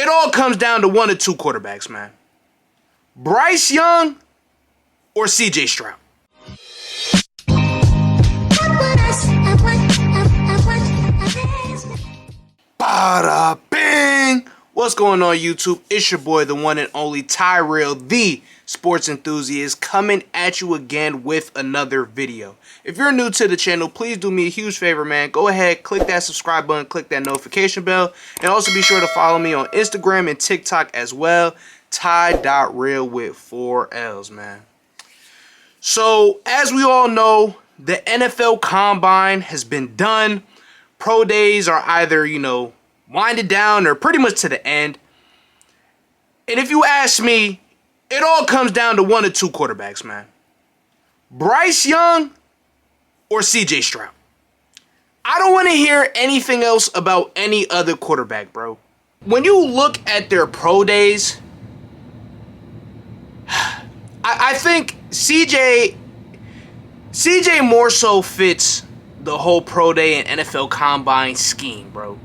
it all comes down to one or two quarterbacks, man. Bryce Young or CJ Stroud. Bada bing! What's going on, YouTube? It's your boy, the one and only Tyreall, the sports enthusiast, coming at you again with another video. If you're new to the channel, please do me a huge favor, man. Go ahead, click that subscribe button, click that notification bell, and also be sure to follow me on Instagram and TikTok as well, ty.reallll with 4 L's, man. So, as we all know, the NFL Combine has been done. Pro days are either, winded down or pretty much to the end. And if you ask me, it all comes down to one or two quarterbacks, man. Bryce Young or CJ Stroud. I don't want to hear anything else about any other quarterback, bro. When you look at their pro days, I think CJ more so fits the whole pro day and NFL Combine scheme, bro.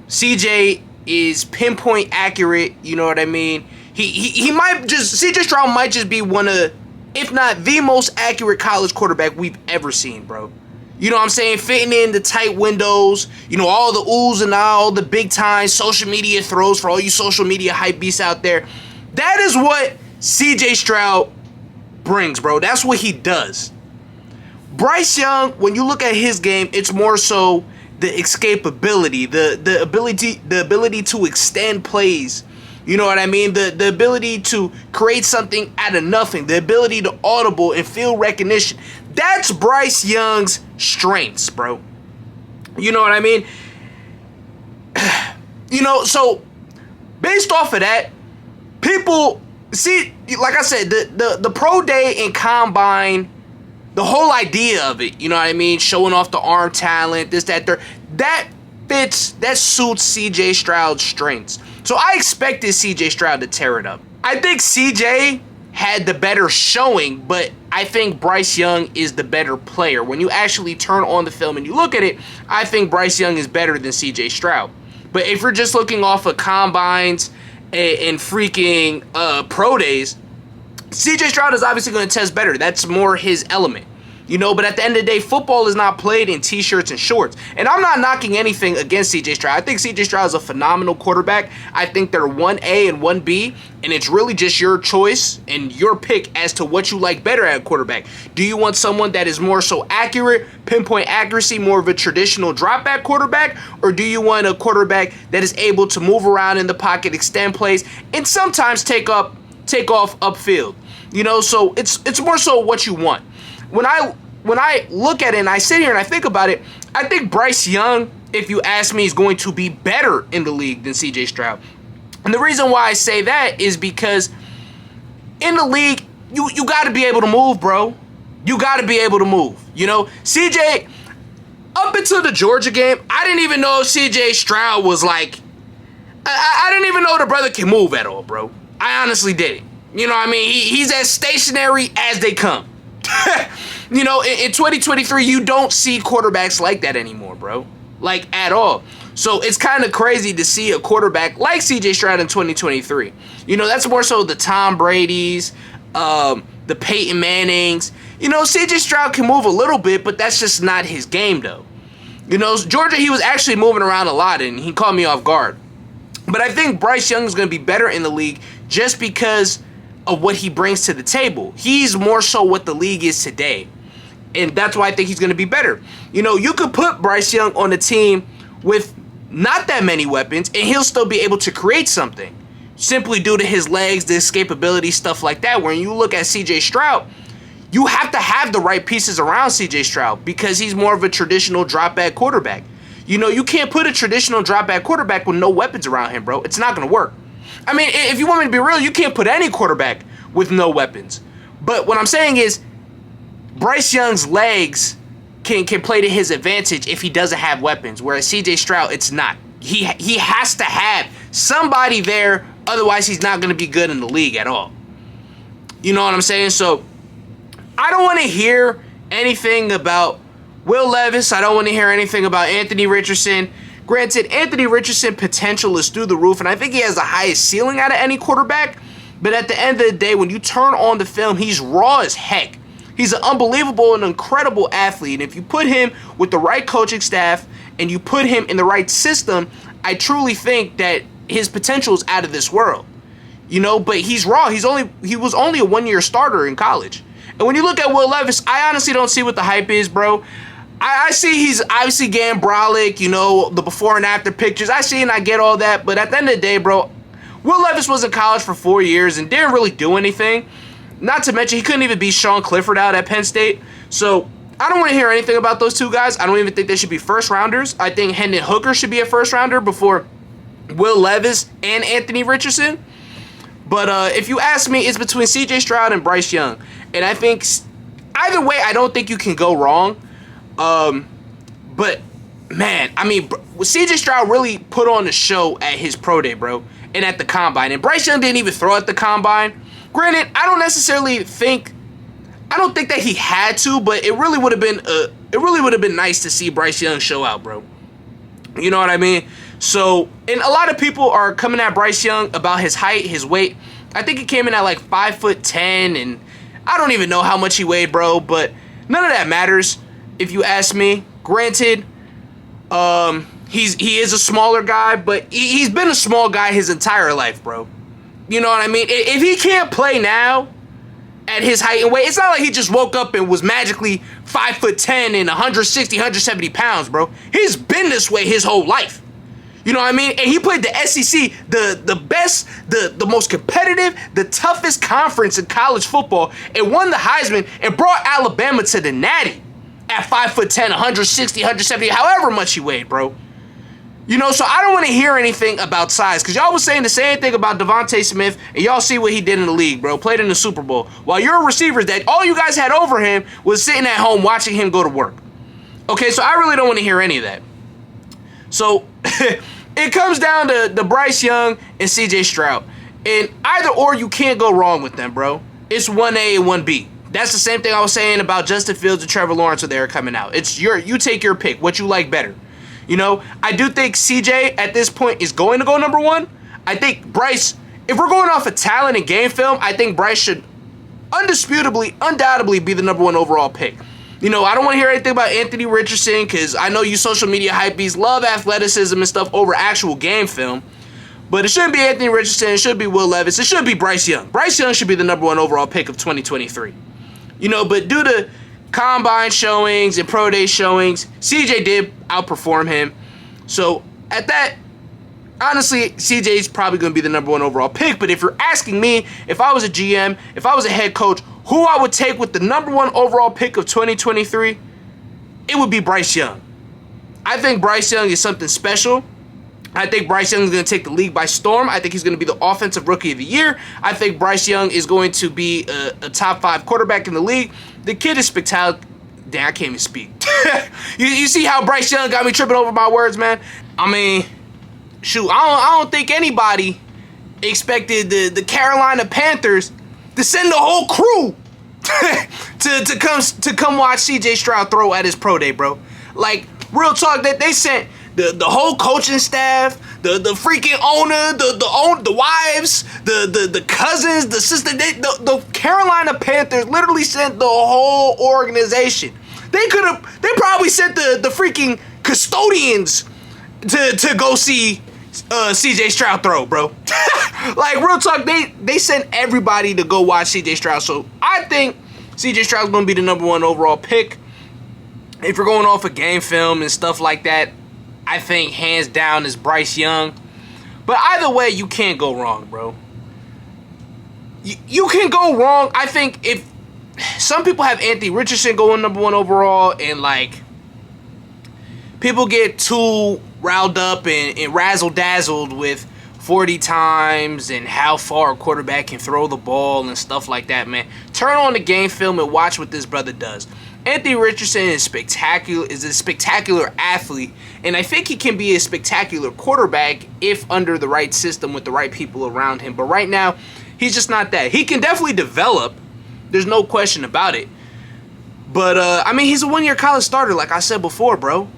CJ is pinpoint accurate, you know what I mean? CJ Stroud might just be one of, if not the most accurate college quarterback we've ever seen, bro. You know what I'm saying? Fitting in the tight windows, all the oohs and all the big time social media throws for all you social media hype beasts out there. That is what CJ Stroud brings, bro. That's what he does. Bryce Young, when you look at his game, it's more so the escapability, the ability to extend plays. You know what I mean? The ability to create something out of nothing, the ability to audible and field recognition. That's Bryce Young's strengths, bro. You know what I mean? So based off of that, people see, like I said, the pro day and combine, the whole idea of it, you know what I mean? Showing off the arm talent, this, that, that suits CJ Stroud's strengths. So I expected CJ Stroud to tear it up. I think CJ had the better showing, but I think Bryce Young is the better player. When you actually turn on the film and you look at it, I think Bryce Young is better than CJ Stroud. But if you're just looking off of combines and freaking pro days, CJ Stroud is obviously going to test better. That's more his element. But at the end of the day, football is not played in t-shirts and shorts. And I'm not knocking anything against CJ Stroud. I think CJ Stroud is a phenomenal quarterback. I think they're 1A and 1B, and it's really just your choice and your pick as to what you like better at a quarterback. Do you want someone that is more so accurate, pinpoint accuracy, more of a traditional drop back quarterback, or do you want a quarterback that is able to move around in the pocket, extend plays, and sometimes take off upfield? So it's more so what you want. When I look at it and I sit here and I think about it, I think Bryce Young, if you ask me, is going to be better in the league than CJ Stroud. And the reason why I say that is because in the league, you got to be able to move, bro. You got to be able to move. CJ, up until the Georgia game, I didn't even know if CJ Stroud was like, I didn't even know the brother can move at all, bro. I honestly didn't. You know what I mean? He's as stationary as they come. In 2023, you don't see quarterbacks like that anymore, bro. Like, at all. So it's kind of crazy to see a quarterback like CJ Stroud in 2023. That's more so the Tom Brady's, the Peyton Mannings. CJ Stroud can move a little bit, but that's just not his game, though. Georgia, he was actually moving around a lot, and he caught me off guard. But I think Bryce Young is going to be better in the league just because of what he brings to the table. He's more so what the league is today. And that's why I think he's going to be better. You could put Bryce Young on a team with not that many weapons, and he'll still be able to create something. Simply due to his legs, the escapability, stuff like that. When you look at CJ Stroud, you have to have the right pieces around CJ Stroud because he's more of a traditional drop-back quarterback. You can't put a traditional drop-back quarterback with no weapons around him, bro. It's not going to work. I mean, if you want me to be real, you can't put any quarterback with no weapons. But what I'm saying is, Bryce Young's legs can play to his advantage if he doesn't have weapons, whereas CJ Stroud, it's not. He has to have somebody there, otherwise he's not going to be good in the league at all. You know what I'm saying? So, I don't want to hear anything about Will Levis. I don't want to hear anything about Anthony Richardson. Granted, Anthony Richardson potential is through the roof, and I think he has the highest ceiling out of any quarterback. But at the end of the day, when you turn on the film, he's raw as heck. He's an unbelievable and incredible athlete. And if you put him with the right coaching staff and you put him in the right system, I truly think that his potential is out of this world. But he's raw. He was only a one-year starter in college. And when you look at Will Levis, I honestly don't see what the hype is, bro. I see he's obviously getting brolic, the before and after pictures. I see and I get all that. But at the end of the day, bro, Will Levis was in college for 4 years and didn't really do anything. Not to mention, he couldn't even beat Sean Clifford out at Penn State. So I don't want to hear anything about those two guys. I don't even think they should be first rounders. I think Hendon Hooker should be a first rounder before Will Levis and Anthony Richardson. But if you ask me, it's between CJ Stroud and Bryce Young. And I think either way, I don't think you can go wrong. But, man, I mean, CJ Stroud really put on the show at his pro day, bro, and at the combine. And Bryce Young didn't even throw at the combine. Granted, I don't think that he had to, but it really would have been nice to see Bryce Young show out, bro. You know what I mean? So, and a lot of people are coming at Bryce Young about his height, his weight. I think he came in at like 5'10", and I don't even know how much he weighed, bro, but none of that matters if you ask me. Granted, he is a smaller guy, but he's been a small guy his entire life, bro. You know what I mean? If he can't play now at his height and weight, it's not like he just woke up and was magically 5'10" and 160, 170 pounds, bro. He's been this way his whole life. You know what I mean? And he played the SEC, the best, the most competitive, the toughest conference in college football, and won the Heisman and brought Alabama to the Natty at 5'10", 160, 170, however much he weighed, bro. So I don't want to hear anything about size, because y'all was saying the same thing about Devontae Smith, and y'all see what he did in the league, bro. Played in the Super Bowl. While your receivers that all you guys had over him was sitting at home watching him go to work. Okay, so I really don't want to hear any of that. So it comes down to Bryce Young and CJ Stroud. And either or, you can't go wrong with them, bro. It's 1A and 1B. That's the same thing I was saying about Justin Fields and Trevor Lawrence when they were coming out. You take your pick, what you like better. I do think CJ at this point is going to go number one. I think Bryce, if we're going off of talent and game film, I think Bryce should undoubtedly be the number one overall pick. I don't want to hear anything about Anthony Richardson, because I know you social media hypebees love athleticism and stuff over actual game film. But it shouldn't be Anthony Richardson. It should be Will Levis. It should be Bryce Young. Bryce Young should be the number one overall pick of 2023. But due to combine showings and pro day showings, CJ did outperform him. So at that, honestly, CJ's probably going to be the number one overall pick. But if you're asking me, if I was a GM, if I was a head coach, who I would take with the number one overall pick of 2023, it would be Bryce Young. I think Bryce Young is something special. I think Bryce Young is going to take the league by storm. I think he's going to be the offensive rookie of the year. I think Bryce Young is going to be a top 5 quarterback in the league. The kid is spectacular. Damn, I can't even speak. You see how Bryce Young got me tripping over my words, man? I mean, shoot, I don't think anybody expected the Carolina Panthers to send the whole crew to come watch CJ Stroud throw at his pro day, bro. Like, real talk, that they sent the whole coaching staff, the freaking owner, the wives, the cousins, the sister. The Carolina Panthers literally sent the whole organization. They probably sent the freaking custodians to go see CJ Stroud throw, bro. Like, real talk, they sent everybody to go watch CJ Stroud. So I think CJ Stroud's going to be the number one overall pick. If you're going off of game film and stuff like that, I think hands down is Bryce Young. But either way, you can't go wrong, bro. You can go wrong. I think if some people have Anthony Richardson going number one overall, and like people get too riled up and razzle-dazzled with 40 times and how far a quarterback can throw the ball and stuff like that, man. Turn on the game film and watch what this brother does. Anthony Richardson is a spectacular athlete, and I think he can be a spectacular quarterback if under the right system with the right people around him. But right now, he's just not that. He can definitely develop. There's no question about it. But, I mean, he's a one-year college starter, like I said before, bro.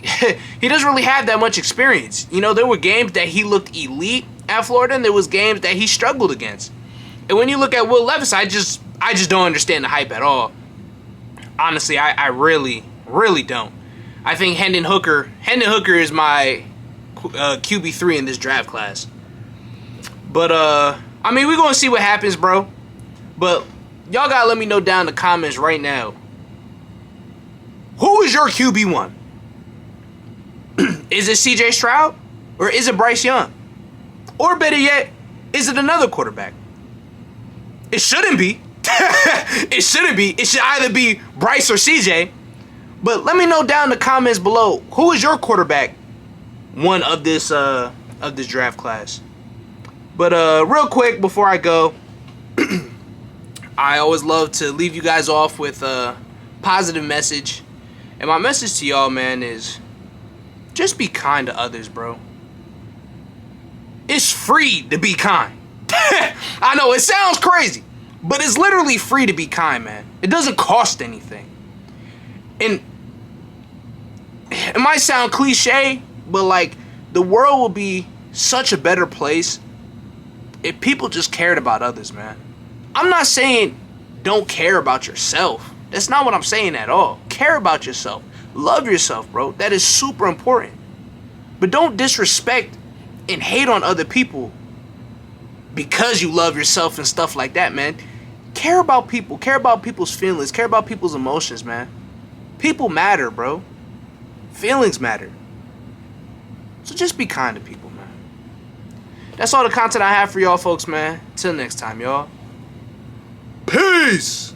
he doesn't really have that much experience. You know, there were games that he looked elite at Florida, and there was games that he struggled against. And when you look at Will Levis, I just don't understand the hype at all. Honestly, I really don't. I think Hendon Hooker is my QB3 in this draft class. But I mean, we're gonna see what happens, bro. But y'all gotta let me know down in the comments right now. Who is your QB1? Is it CJ Stroud? Or is it Bryce Young? Or better yet, is it another quarterback? It shouldn't be. It shouldn't be. It should either be Bryce or CJ. But let me know down in the comments below, who is your quarterback one of this draft class? But real quick before I go, I always love to leave you guys off with a positive message. And my message to y'all, man, is just be kind to others, bro. It's free to be kind. I know, it sounds crazy, but it's literally free to be kind, man. It doesn't cost anything. And it might sound cliche, but like, the world will be such a better place if people just cared about others, man. I'm not saying don't care about yourself. That's not what I'm saying at all. Care about yourself. Love yourself, bro. That is super important. But don't disrespect and hate on other people because you love yourself and stuff like that, man. Care about people. Care about people's feelings. Care about people's emotions, man. People matter, bro. Feelings matter. So just be kind to people, man. That's all the content I have for y'all folks, man. Till next time, y'all. Peace!